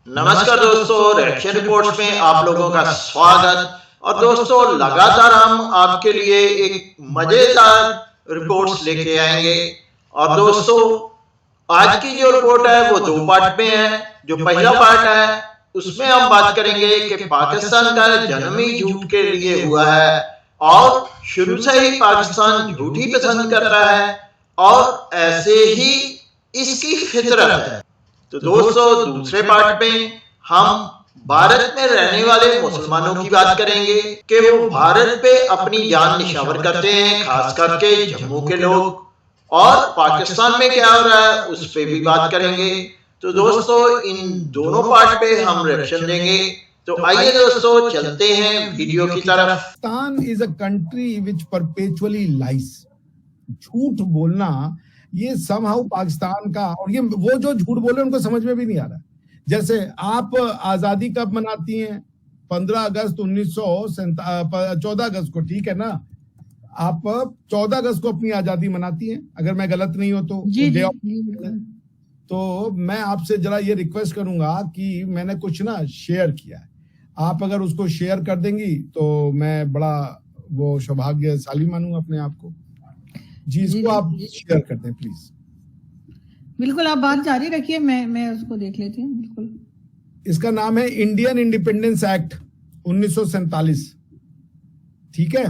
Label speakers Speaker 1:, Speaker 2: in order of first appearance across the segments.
Speaker 1: नमस्कार दोस्तों, reaction reports में आप लोगों का स्वागत। और दोस्तों, लगातार हम आपके लिए एक मजेदार रिपोर्ट्स लेके आएंगे। और दोस्तों, आज की जो रिपोर्ट है वो दो पार्ट में है। जो पहला पार्ट है उसमें हम बात करेंगे कि पाकिस्तान का जन्म ही झूठ के लिए हुआ है और शुरू से ही पाकिस्तान झूठ ही पसंद करता है और ऐसे ही इसकी फितरत है। तो दोस्तों, दूसरे पार्ट में हम भारत में रहने वाले मुसलमानों की बात करेंगे कि वो भारत पे अपनी जान निछावर करते हैं, खास करके जम्मू के लोग। और पाकिस्तान में क्या हो रहा है उस पे भी बात करेंगे। तो दोस्तों, इन दोनों पार्ट पे हम रिएक्शन देंगे। तो आइए दोस्तों, चलते हैं वीडियो की तरफ।
Speaker 2: Pakistan is a country which perpetually lies. झूठ बोलना ये समहाउ पाकिस्तान का, और ये वो जो झूठ बोले उनको समझ में भी नहीं आ रहा। जैसे आप आजादी कब मनाती हैं? 15 अगस्त 14 अगस्त को, ठीक है ना? आप 14 अगस्त को अपनी आजादी मनाती हैं, अगर मैं गलत नहीं हो तो।
Speaker 3: जी, जी,
Speaker 2: तो मैं आपसे जरा ये रिक्वेस्ट करूंगा कि मैंने कुछ ना शेयर किया है, आप अगर उसको शेयर कर देंगी तो मैं बड़ा वो सौभाग्यशाली मानूंगा अपने आप को। जी, इसको आप शेयर कर दें प्लीज।
Speaker 3: बिल्कुल, आप बात जारी रखिए, मैं उसको देख लेती हूँ। बिल्कुल,
Speaker 2: इसका नाम है इंडियन इंडिपेंडेंस एक्ट 1947, ठीक है?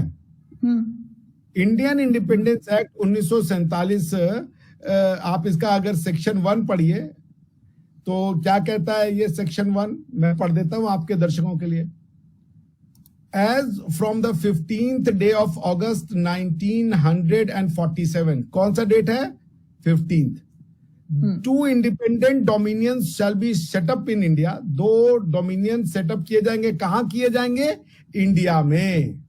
Speaker 2: Indian independence act 1947। आप इसका अगर सेक्शन 1 पढ़िए तो क्या कहता है ये सेक्शन 1, मैं पढ़ देता हूं आपके दर्शकों के लिए। As from the 15th day of August 1947, कौन सा डेट है? 15th. Two independent dominions shall be set up in India. 2 dominion setup किए जाएंगे। कहां किए जाएंगे? इंडिया में।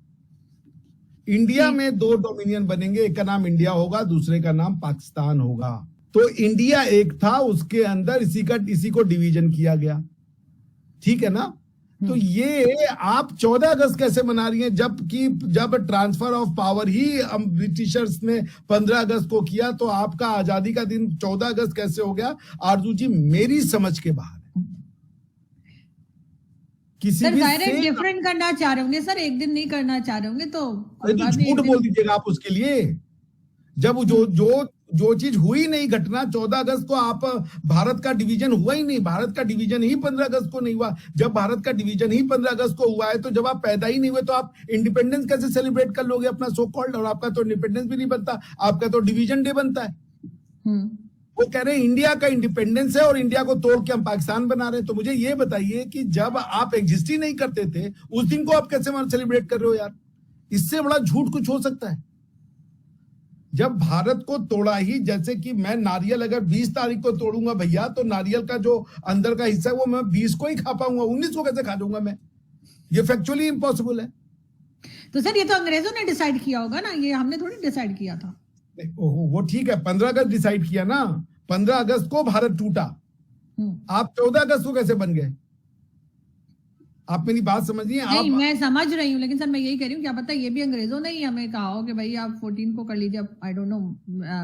Speaker 2: इंडिया में 2 डोमिनियन बनेंगे, एक का नाम इंडिया होगा, दूसरे का नाम पाकिस्तान होगा। तो इंडिया एक था, उसके अंदर इसी को डिवीजन किया गया, ठीक है ना? तो ये आप 14 अगस्त कैसे मना रही हैं, जब ट्रांसफर ऑफ पावर ही हम ब्रिटिशर्स ने 15 अगस्त को किया, तो आपका आजादी का दिन 14 अगस्त कैसे हो गया? आरजू जी, मेरी समझ के बाहर है। किसी भी
Speaker 3: डिफरेंट करना चाह रहे होंगे सर, एक दिन नहीं करना चाह रहे होंगे तो
Speaker 2: झूठ बोल दीजिएगा आप उसके लिए। जब जो चीज हुई नहीं, घटना 14 अगस्त को, आप भारत का डिवीजन हुआ ही नहीं। भारत का डिवीजन ही 15 अगस्त को नहीं हुआ। जब भारत का डिवीजन ही 15 अगस्त को हुआ है तो जब आप पैदा ही नहीं हुए तो आप इंडिपेंडेंस कैसे सेलिब्रेट कर लोगे अपना सो कॉल्ड? और आपका तो इंडिपेंडेंस भी नहीं बनता, आपका तो डिवीजन डे बनता है। वो कह रहे हैं इंडिया का इंडिपेंडेंस है और इंडिया को तोड़ के हम पाकिस्तान बना रहे हैं। तो मुझे ये बताइए कि जब आप एग्जिस्ट ही नहीं करते थे उस दिन को आप कैसे सेलिब्रेट कर रहे हो यार? इससे बड़ा झूठ कुछ हो सकता है? जब भारत को तोड़ा ही, जैसे कि मैं नारियल अगर 20 तारीख को तोड़ूंगा भैया, तो नारियल का जो अंदर का हिस्सा है वो मैं 20 को ही खा पाऊंगा, 19 को कैसे खा जाऊंगा मैं? ये फैक्चुअली इम्पॉसिबल है।
Speaker 3: तो सर, ये तो अंग्रेजों ने डिसाइड किया होगा ना, ये हमने थोड़ी डिसाइड किया था।
Speaker 2: वो ठीक है, 15 अगस्त डिसाइड किया ना। 15 अगस्त को भारत टूटा, आप 14 अगस्त को कैसे बन गए? आप मेरी बात समझिए।
Speaker 3: नहीं, मैं समझ रही हूँ, लेकिन सर मैं यही कह रही हूँ, क्या पता ये भी अंग्रेजों ने ही हमें कहा हो कि भाई आप 14 को कर लीजिए। आई डोंट नो,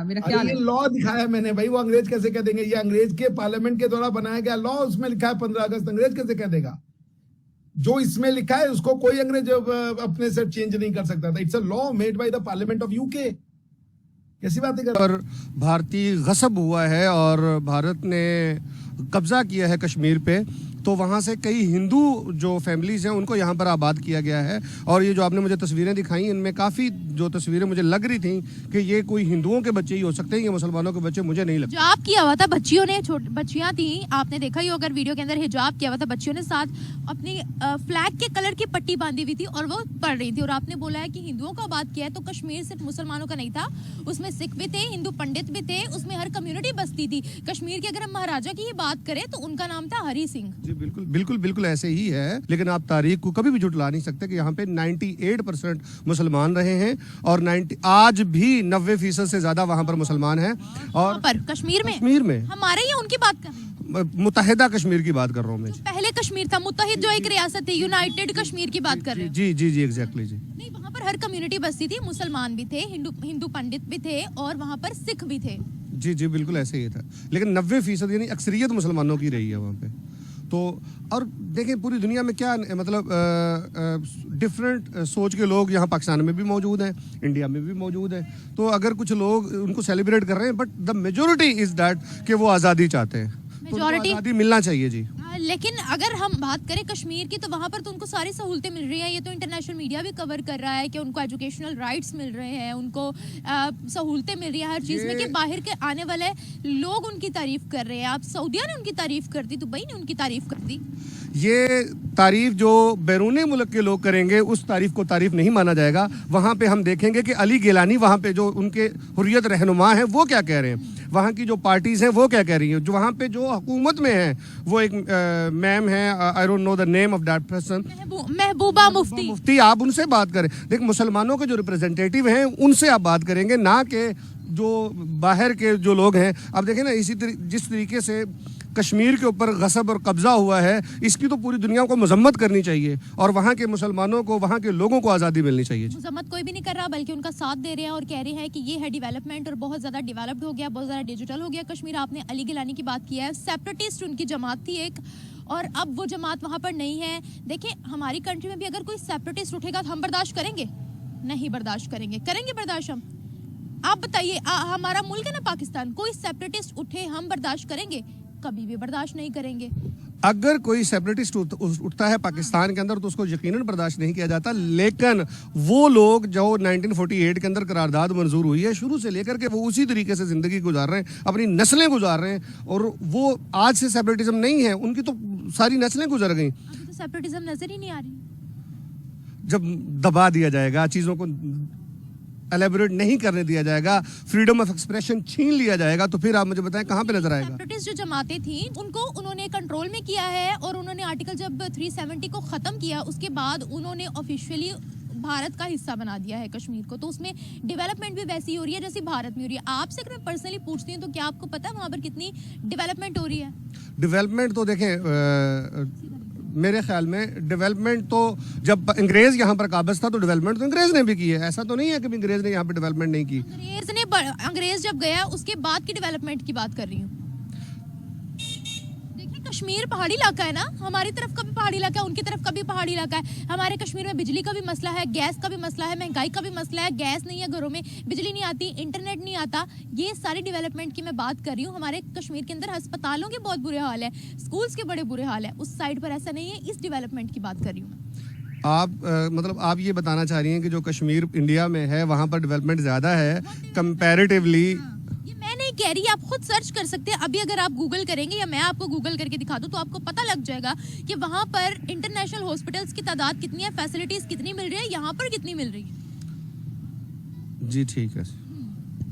Speaker 3: मेरा ख्याल है।
Speaker 2: लॉ दिखाया मैंने भाई, वो अंग्रेज कैसे कह देंगे? ये अंग्रेज के पार्लियामेंट के द्वारा बनाया गया लॉ, उसमें लिखा है 15 अगस्त, अंग्रेज कैसे कह देगा? जो इसमें लिखा है उसको कोई अंग्रेज अपने से चेंज नहीं कर सकता था। It's a law made by the parliament of UK. कैसी बातें कर?
Speaker 4: और भारतीय गसब हुआ है और भारत ने कब्जा किया है कश्मीर पे, तो वहाँ से कई हिंदू जो फैमिलीज हैं उनको यहाँ पर आबाद किया गया है। और ये जो आपने मुझे तस्वीरें दिखाई, इनमें काफ़ी जो तस्वीरें मुझे लग रही थी कि ये कोई हिंदुओं के बच्चे ही हो सकते हैं, ये मुसलमानों के बच्चे मुझे नहीं लगते।
Speaker 5: हिजाब किया हुआ था बच्चियों ने, बच्चियां थी, आपने देखा ही होगा वीडियो के अंदर, हिजाब किया हुआ था बच्चियों ने, साथ अपनी फ्लैग के कलर की पट्टी बांधी हुई थी और वो पढ़ रही थी। और आपने बोला है कि हिंदुओं को आबाद किया है, तो कश्मीर सिर्फ मुसलमानों का नहीं था, उसमें सिख भी थे, हिंदू पंडित भी थे, उसमें हर कम्युनिटी बसती थी। कश्मीर के अगर हम महाराजा की ही बात करें तो उनका नाम था हरि सिंह।
Speaker 4: जी बिल्कुल बिल्कुल बिल्कुल ऐसे ही है, लेकिन आप तारीख को कभी भी झुठला नहीं सकते कि यहाँ पे 98% मुसलमान रहे हैं और आज भी 90% से ज्यादा वहाँ पर मुसलमान हैं। और
Speaker 5: पर कश्मीर में हमारे या उनकी बात कर रहे हैं?
Speaker 4: मुत्तहिदा कश्मीर की बात कर रहा हूँ मैं।
Speaker 5: पहले कश्मीर था, मुत्तहिद जो एक रियासत थी, यूनाइटेड कश्मीर की बात कर रहे हैं।
Speaker 4: जी जी जी एग्जैक्टली जी।
Speaker 5: नहीं, वहाँ पर हर कम्युनिटी बसती थी, मुसलमान भी थे, हिंदू पंडित भी थे और वहाँ पर सिख भी थे।
Speaker 4: जी जी बिल्कुल ऐसे ही था, लेकिन 90% यानी अक्सरियत मुसलमानों की रही है वहाँ पे। तो और देखें पूरी दुनिया में क्या मतलब डिफरेंट सोच के लोग यहाँ पाकिस्तान में भी मौजूद हैं, इंडिया में भी मौजूद हैं। तो अगर कुछ लोग उनको सेलिब्रेट कर रहे हैं, but the majority is that कि वो आज़ादी चाहते हैं, तो उनको आज़ादी मिलना चाहिए जी।
Speaker 5: लेकिन अगर हम बात करें कश्मीर की, तो वहाँ पर तो उनको सारी सहूलतें मिल रही हैं। ये तो इंटरनेशनल मीडिया भी कवर कर रहा है कि उनको एजुकेशनल राइट्स मिल रहे हैं, उनको सहूलतें मिल रही है हर चीज़ में, कि बाहर के आने वाले लोग उनकी तारीफ कर रहे हैं। आप सऊदिया ने उनकी तारीफ कर दी, दुबई ने उनकी तारीफ कर दी।
Speaker 4: ये तारीफ जो बैरूनी मुल्क के लोग करेंगे, उस तारीफ को तारीफ नहीं माना जाएगा। वहाँ पे हम देखेंगे कि अली गिलानी वहाँ पे जो उनके हुर्रियत रहनुमा हैं वो क्या कह रहे हैं, वहाँ की जो पार्टीज हैं वो क्या कह रही हैं, जो वहाँ पे जो हुकूमत में है वो एक मैम है, I don't know the name of that person,
Speaker 5: Mehbooba Mufti.
Speaker 4: आप उनसे बात करें। देख, मुसलमानों के जो रिप्रेजेंटेटिव हैं उनसे आप बात करेंगे, ना कि जो बाहर के जो लोग हैं। अब देखें ना, जिस तरीके से कश्मीर के ऊपर गसब और कब्जा हुआ है, इसकी तो पूरी दुनिया को मजम्मत करनी चाहिए और वहाँ के मुसलमानों को, वहाँ के लोगों को आज़ादी मिलनी चाहिए।
Speaker 5: मजम्मत कोई भी नहीं कर रहा, बल्कि उनका साथ दे रहे हैं और कह रहे हैं कि ये है डेवलपमेंट और बहुत ज़्यादा डेवलप्ड हो गया, बहुत ज़्यादा डिजिटल हो गया कश्मीर। आपने अली गिलानी की बात की है, सेपरेटिस्ट उनकी जमात थी एक, और अब वो जमात वहाँ पर नहीं है। देखिए, हमारी कंट्री में भी अगर कोई सेपरेटिस्ट उठेगा तो हम बर्दाश्त करेंगे? नहीं बर्दाश्त करेंगे। करेंगे बर्दाश्त हम? आप बताइए, हमारा मुल्क है ना पाकिस्तान, कोई सेपरेटिस्ट उठे हम बर्दाश्त करेंगे? कभी भी बर्दाश्त नहीं करेंगे।
Speaker 4: अगर कोई सेपरेटिस्ट उठता है पाकिस्तान के अंदर तो उसको यकीनन बर्दाश्त नहीं किया जाता, लेकिन वो लोग जो 1948 के अंदर करारदाद मंजूर हुई है, शुरू से लेकर के वो उसी तरीके से ज़िंदगी गुजार रहे हैं, अपनी नस्लें गुजार रहे हैं, और वो आज से सेपरेटिज्म नहीं है, उनकी तो सारी नस्लें गुजर गई।
Speaker 5: अभी तो सेपरेटिज्म नजर ही नहीं आ रही।
Speaker 4: जब दबा दिया जाएगा, चीज़ों को एलेबोरेट नहीं करने दिया जाएगा, फ्रीडम ऑफ एक्सप्रेशन छीन लिया जाएगा, तो फिर आप मुझे बताएं कहाँ पे नजर आएगा।
Speaker 5: सेपरेटिस्ट जो जमातें थी उनको उन्होंने कंट्रोल में किया है, और उन्होंने आर्टिकल जब 370 को खत्म किया उसके बाद उन्होंने ऑफिशियली भारत का हिस्सा बना दिया है कश्मीर को, तो उसमें डेवलपमेंट भी वैसी हो रही है जैसी भारत में हो रही है। आपसे अगर मैं पर्सनली पूछती हूँ तो क्या आपको पता है वहाँ पर कितनी डेवलपमेंट हो रही है?
Speaker 4: डेवलपमेंट तो देखें, मेरे ख्याल में डेवलपमेंट तो जब अंग्रेज यहाँ पर काबिज था तो डेवलपमेंट तो अंग्रेज ने भी की है, ऐसा तो नहीं है कि अंग्रेज ने यहाँ पर डेवलपमेंट नहीं की।
Speaker 5: अंग्रेज जब गया उसके बाद की डेवलपमेंट की बात कर रही हूँ। देखिए, कश्मीर पहाड़ी इलाका है ना, हमारी तरफ का भी पहाड़ी इलाका है, उनकी तरफ का भी पहाड़ी इलाका है। हमारे कश्मीर में बिजली का भी मसला है, गैस का भी मसला है, महंगाई का भी मसला है। गैस नहीं है घरों में, बिजली नहीं आती, इंटरनेट नहीं आता। ये सारी डेवलपमेंट की मैं बात कर रही हूँ। हमारे कश्मीर के अंदर अस्पतालों के बहुत बुरे हाल है, स्कूल्स के बड़े बुरे हाल है, उस साइड पर ऐसा नहीं है। इस डेवलपमेंट की बात कर रही हूँ।
Speaker 4: आप मतलब आप ये बताना चाह रही हैं कि जो कश्मीर इंडिया में है वहाँ पर डेवलपमेंट ज़्यादा है कंपैरेटिवली?
Speaker 5: ये मैं नहीं कह रही, आप खुद सर्च कर सकते हैं। अभी अगर आप गूगल करेंगे या मैं आपको गूगल करके दिखा दूं तो आपको पता लग जाएगा कि वहाँ पर इंटरनेशनल हॉस्पिटल्स की तादाद कितनी है, फैसिलिटीज कितनी मिल रही है, यहाँ पर कितनी मिल रही है।
Speaker 4: जी ठीक है।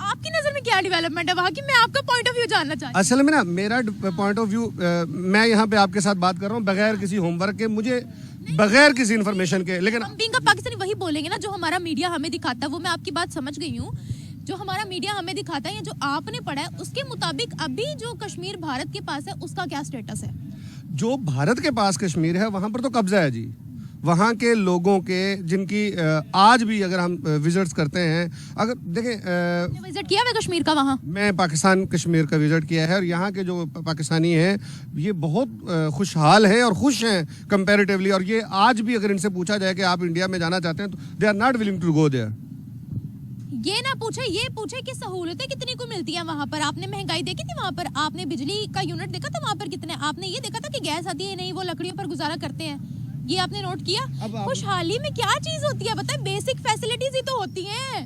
Speaker 5: आपकी नजर में क्या डेवलपमेंट है वहाँ की? मैं आपका पॉइंट ऑफ व्यू जानना चाहती हूँ।
Speaker 4: असल में ना मेरा पॉइंट ऑफ व्यू, मैं यहाँ पे आपके साथ बात कर रहा हूँ बगैर किसी होमवर्क के, मुझे बगैर किसी इन्फॉर्मेशन के, लेकिन
Speaker 5: हम बीइंग अ पाकिस्तानी वही बोलेंगे ना जो हमारा मीडिया हमें दिखाता है। वो मैं आपकी बात समझ गई हूँ, जो हमारा मीडिया हमें दिखाता है या जो आपने पढ़ा है उसके मुताबिक अभी जो कश्मीर भारत के पास है उसका क्या स्टेटस है?
Speaker 4: जो भारत के पास कश्मीर है वहाँ पर तो कब्जा है जी, वहाँ के लोगों के, जिनकी आज भी अगर हम विजिट्स करते हैं, अगर देखें
Speaker 5: विजिट किया मैं कश्मीर का, वहाँ
Speaker 4: मैं पाकिस्तान कश्मीर का विजिट किया है, और यहाँ के जो पाकिस्तानी हैं ये बहुत खुशहाल हैं और खुश हैं कंपैरेटिवली, और ये आज भी अगर इनसे पूछा जाए कि आप इंडिया में जाना चाहते हैं तो they are not willing to go there.
Speaker 5: ये ना पूछे, ये पूछे कि सहूलतें कितनी को मिलती हैं वहाँ पर। आपने महंगाई देखी थी वहाँ पर? आपने बिजली का यूनिट देखा था वहाँ पर कितने? आपने ये देखा था कि गैस आती है नहीं, वो लकड़ियों पर गुजारा करते हैं? ये आपने नोट किया? खुशहाली में क्या चीज होती है बताए? बेसिक फैसिलिटीज ही तो होती हैं।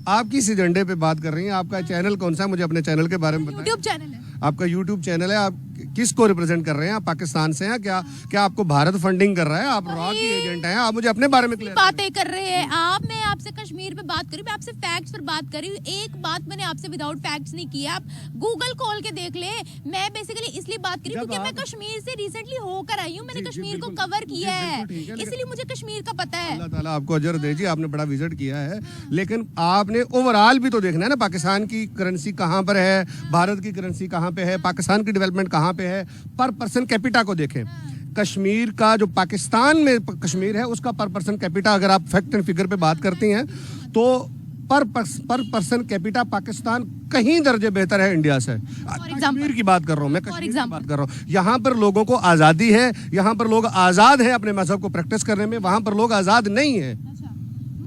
Speaker 4: आप किस एजेंडे पे बात कर रही हैं? आपका चैनल कौन सा है? मुझे अपने चैनल के बारे में बताएं।
Speaker 5: यूट्यूब चैनल है।
Speaker 4: आपका यूट्यूब चैनल है, आप किसको रिप्रेजेंट कर रहे हैं? आप पाकिस्तान से हैं क्या? क्या आपको भारत फंडिंग कर रहा है? आप रॉ की एजेंट हैं? आप मुझे अपने बारे में क्लियर
Speaker 5: बातें कर रहे हैं आप। मैं आपसे कश्मीर पे बात करी, मैं आपसे फैक्ट्स पर बात करी। एक बात मैंने आपसे विदाउट फैक्ट्स नहीं की। आप गूगल खोल के देख ले। मैं बेसिकली इसलिए बात करी क्योंकि मैं कश्मीर से रिसेंटली होकर आई हूँ, मैंने कश्मीर को कवर किया है, इसलिए मुझे कश्मीर का पता है।
Speaker 4: अल्लाह ताला आपको अजर दे जी, आपने बड़ा विजिट किया है, लेकिन आपने ओवरऑल भी तो देखना है ना, पाकिस्तान की करेंसी कहाँ पर है, भारत की करेंसी कहाँ पे है, पाकिस्तान की डेवलपमेंट कहाँ पे है। पर पर्सन कैपिटा को देखें, कश्मीर का जो पाकिस्तान में कश्मीर है उसका पर पर्सन कैपिटा, अगर आप फैक्ट एंड फिगर पे बात करती हैं तो पर पर्सन कैपिटा पाकिस्तान कहीं दर्जे बेहतर है इंडिया से। कश्मीर की बात कर रहा हूँ मैं, कश्मीर की बात कर रहा हूँ। यहाँ पर लोगों को आज़ादी है, यहाँ पर लोग आज़ाद हैं अपने मजहब को प्रैक्टिस करने में, वहाँ पर लोग आज़ाद नहीं है।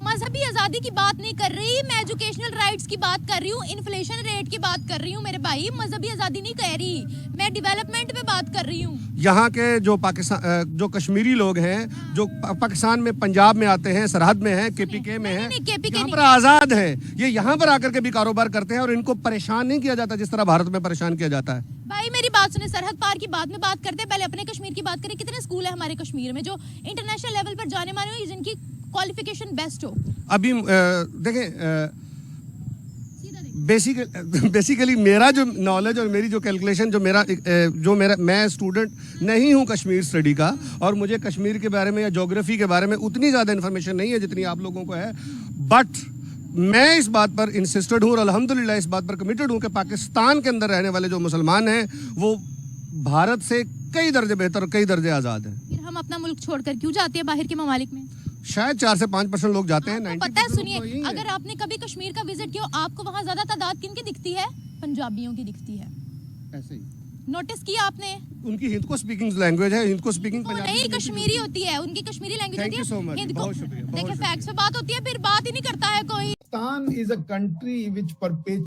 Speaker 5: मजहबी आजादी की बात नहीं कर रही मैं, एजुकेशनल राइट्स की बात कर रही हूँ, इन्फ्लेशन रेट की बात कर रही हूँ मेरे भाई। मजहबी आजादी नहीं कह रही मैं, डेवलपमेंट पे बात कर रही हूँ।
Speaker 4: यहाँ के जो पाकिस्तान जो कश्मीरी लोग हैं जो पाकिस्तान में पंजाब में आते हैं, सरहद में हैं, केपीके में हैं, यहाँ पर आज़ाद हैं, ये यहाँ पर आकर के भी कारोबार करते हैं और इनको परेशान नहीं किया जाता जिस तरह भारत में परेशान किया जाता है।
Speaker 5: भाई मेरी बात सुने, सरहद पार की बाद में बात करते हैं, पहले अपने कश्मीर की बात करें। कितने स्कूल है हमारे कश्मीर में जो इंटरनेशनल लेवल पर जाने माने हो, जिनकी क्वालिफिकेशन बेस्ट हो?
Speaker 4: अभी देखें बेसिकली मेरा जो नॉलेज और मेरी जो कैलकुलेशन जो मेरा मैं स्टूडेंट नहीं हूँ कश्मीर स्टडी का, और मुझे कश्मीर के बारे में या ज्योग्राफी के बारे में उतनी ज़्यादा इन्फॉर्मेशन नहीं है जितनी आप लोगों को है, बट मैं इस बात पर इंसिस्टेड हूँ और अल्हम्दुलिल्लाह इस बात पर कमिटेड हूँ कि पाकिस्तान के अंदर रहने वाले जो मुसलमान हैं वो भारत से कई दर्जे बेहतर और कई दर्जे आज़ाद हैं।
Speaker 5: फिर हम अपना मुल्क छोड़कर क्यों जाते हैं बाहर के ममालिक में?
Speaker 4: शायद 4 से 5% लोग जाते हैं।
Speaker 5: आपको पता है, सुनिए, अगर आपने कभी कश्मीर का विजिट किया, आपको वहाँ ज्यादा तादाद किनकी दिखती है? पंजाबियों की दिखती है।
Speaker 4: ऐसे ही
Speaker 5: नोटिस किया आपने?
Speaker 4: उनकी हिंद को स्पीकिंग लैंग्वेज है, हिंद को स्पीकिंग पंजाबी
Speaker 5: नहीं, कश्मीरी होती है, उनकी कश्मीरी लैंग्वेज होती है।
Speaker 4: Thank you so much,
Speaker 5: Hind को
Speaker 4: बहुत शुक्रिया, बहुत
Speaker 5: देखिए,
Speaker 4: शुक्रिया।
Speaker 5: फैक्ट्स पे बात होती है, फिर बात ही नहीं करता है कोई।
Speaker 2: Pakistan is a country which perpetuates